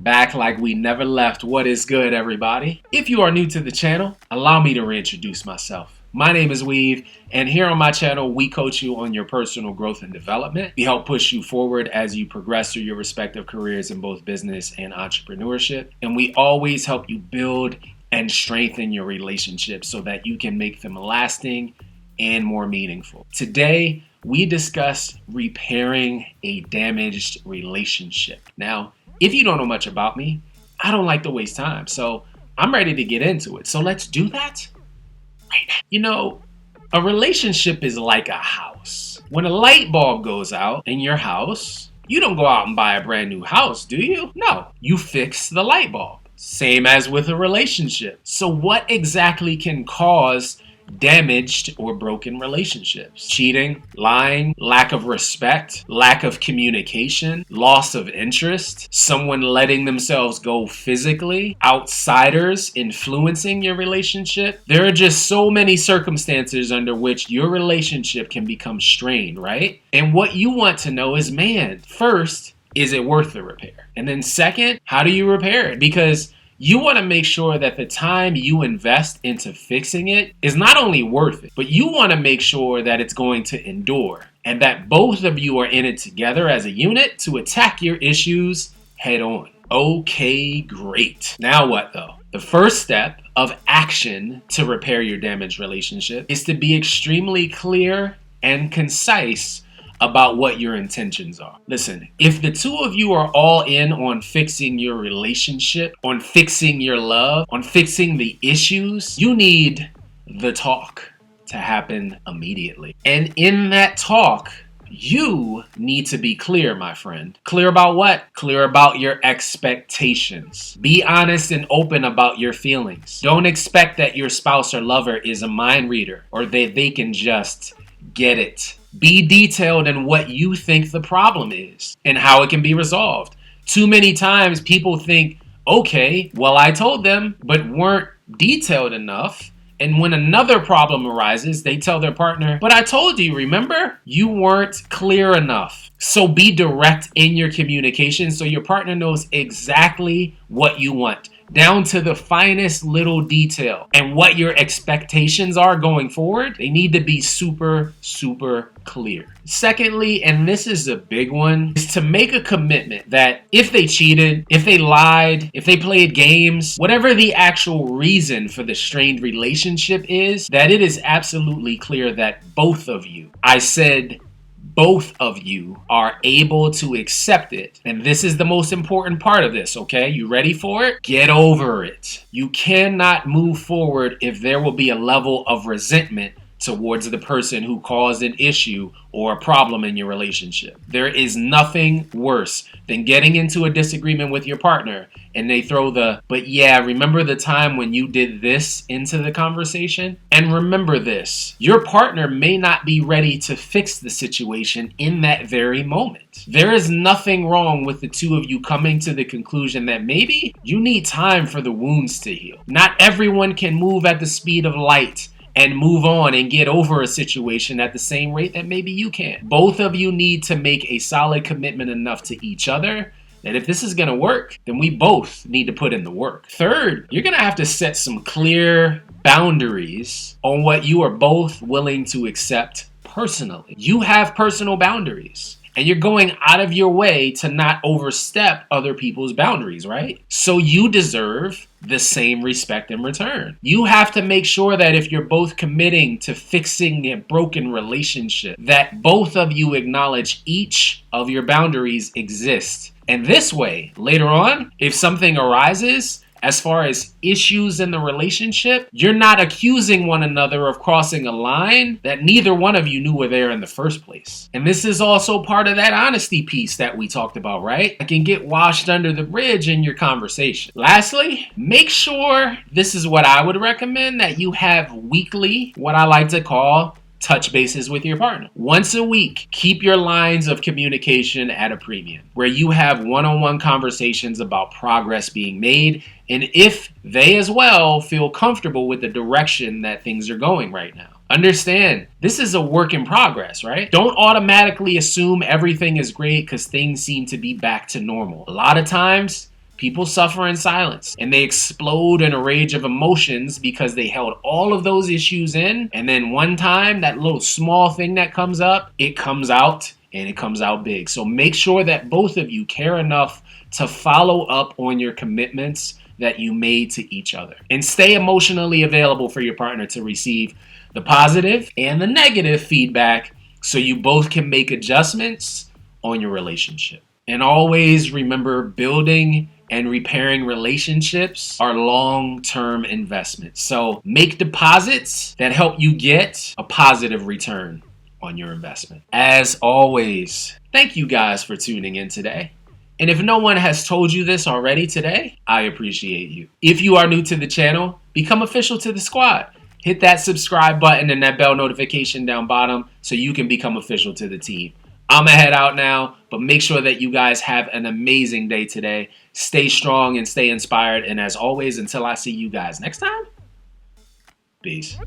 back like we never left. What is good, everybody? If you are new to the channel, allow me to reintroduce myself. My name is Weav, and here on my channel, we coach you on your personal growth and development. We help push you forward as you progress through your respective careers in both business and entrepreneurship. And we always help you build and strengthen your relationships so that you can make them lasting and more meaningful. Today, we discuss repairing a damaged relationship. Now, if you don't know much about me, I don't like to waste time, so I'm ready to get into it. So let's do that right now. You know, a relationship is like a house. When a light bulb goes out in your house, you don't go out and buy a brand new house, do you? No, you fix the light bulb. Same as with a relationship. So what exactly can cause damaged or broken relationships? Cheating, lying, lack of respect, lack of communication, loss of interest, someone letting themselves go physically, outsiders influencing your relationship. There are just so many circumstances under which your relationship can become strained, right? And what you want to know is, man, first, is it worth the repair? And then second, how do you repair it? Because you want to make sure that the time you invest into fixing it is not only worth it, but you want to make sure that it's going to endure and that both of you are in it together as a unit to attack your issues head on. Okay, great. Now what though? The first step of action to repair your damaged relationship is to be extremely clear and concise about what your intentions are. Listen, if the two of you are all in on fixing your relationship, on fixing your love, on fixing the issues, you need the talk to happen immediately. And in that talk, you need to be clear, my friend. Clear about what? Clear about your expectations. Be honest and open about your feelings. Don't expect that your spouse or lover is a mind reader or that they can just get it. Be detailed in what you think the problem is and how it can be resolved. Too many times people think, okay, well, I told them, but weren't detailed enough. And when another problem arises, they tell their partner, but I told you, remember? You weren't clear enough. So be direct in your communication so your partner knows exactly what you want, down to the finest little detail. And what your expectations are going forward, they need to be super, super clear. Secondly, and this is a big one, is to make a commitment that if they cheated, if they lied, if they played games, whatever the actual reason for the strained relationship is, that it is absolutely clear that both of you, I said both of you, are able to accept it. And this is the most important part of this, okay? You ready for it? Get over it. You cannot move forward if there will be a level of resentment towards the person who caused an issue or a problem in your relationship. There is nothing worse than getting into a disagreement with your partner and they throw the, but yeah, remember the time when you did this into the conversation? And remember this, your partner may not be ready to fix the situation in that very moment. There is nothing wrong with the two of you coming to the conclusion that maybe you need time for the wounds to heal. Not everyone can move at the speed of light and move on and get over a situation at the same rate that maybe you can. Both of you need to make a solid commitment enough to each other that if this is gonna work, then we both need to put in the work. Third, you're gonna have to set some clear boundaries on what you are both willing to accept personally. You have personal boundaries. And you're going out of your way to not overstep other people's boundaries, right? So you deserve the same respect in return. You have to make sure that if you're both committing to fixing a broken relationship, that both of you acknowledge each of your boundaries exist. And this way, later on, if something arises, as far as issues in the relationship, you're not accusing one another of crossing a line that neither one of you knew were there in the first place. And this is also part of that honesty piece that we talked about, right? It can get washed under the bridge in your conversation. Lastly, make sure, this is what I would recommend, that you have weekly, what I like to call touch bases with your partner. Once a week, keep your lines of communication at a premium, where you have one-on-one conversations about progress being made, and if they as well feel comfortable with the direction that things are going right now. Understand, this is a work in progress, right? Don't automatically assume everything is great because things seem to be back to normal. A lot of times, People suffer in silence and they explode in a rage of emotions because they held all of those issues in. And then one time, that little small thing that comes up, it comes out and it comes out big. So make sure that both of you care enough to follow up on your commitments that you made to each other. And stay emotionally available for your partner to receive the positive and the negative feedback so you both can make adjustments on your relationship. And always remember, building and repairing relationships are long-term investments. So make deposits that help you get a positive return on your investment. As always, thank you guys for tuning in today. And if no one has told you this already today, I appreciate you. If you are new to the channel, become official to the squad. Hit that subscribe button and that bell notification down bottom so you can become official to the team. I'm gonna head out now, but make sure that you guys have an amazing day today. Stay strong and stay inspired. And as always, until I see you guys next time, peace.